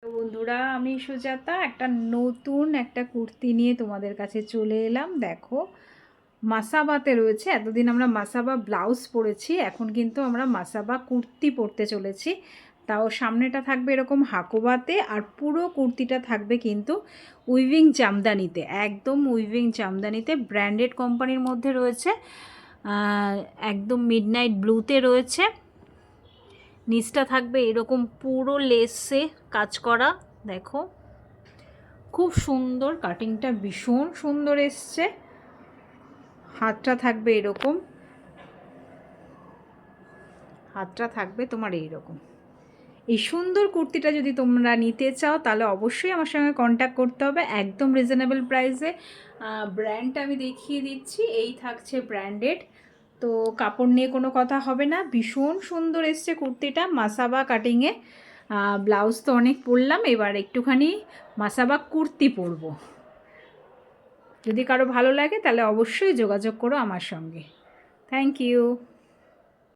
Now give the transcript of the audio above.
তো বন্ধুরা, আমি সুজাতা একটা নতুন একটা কুর্তি নিয়ে তোমাদের কাছে চলে এলাম। দেখো, মাসাবাতে রয়েছে। এতদিন আমরা মাসাবা ব্লাউজ পরেছি, এখন কিন্তু আমরা মাসাবা কুর্তি পরতে চলেছি। তাও সামনেটা থাকবে এরকম হাকোবাতে, আর পুরো কুর্তিটা থাকবে কিন্তু উইভিং জামদানিতে, একদম উইভিং জামদানিতে। ব্র্যান্ডেড কোম্পানির মধ্যে রয়েছে, একদম মিডনাইট ব্লুতে রয়েছে। নিচটা থাকবে এরকম পুরো লেসে কাজ করা। দেখো, খুব সুন্দর, কাটিংটা ভীষণ সুন্দর এসছে। হাতটা থাকবে এরকম, হাতটা থাকবে তোমার এইরকম। এই সুন্দর কুর্তিটা যদি তোমরা নিতে চাও তাহলে অবশ্যই আমার সঙ্গে কন্ট্যাক্ট করতে হবে, একদম রিজনেবল প্রাইসে। ব্র্যান্ডটা আমি দেখিয়ে দিচ্ছি, এই থাকছে ব্র্যান্ডেড। তো কাপড় নিয়ে কোনো কথা হবে না, ভীষণ সুন্দর এসছে কুর্তিটা মাসাবা কাটিংয়ে। ব্লাউজ তো অনেক পরলাম, এবার একটুখানি মাসাবা কুর্তি পরবো। যদি কারো ভালো লাগে তাহলে অবশ্যই যোগাযোগ করো আমার সঙ্গে। Thank you.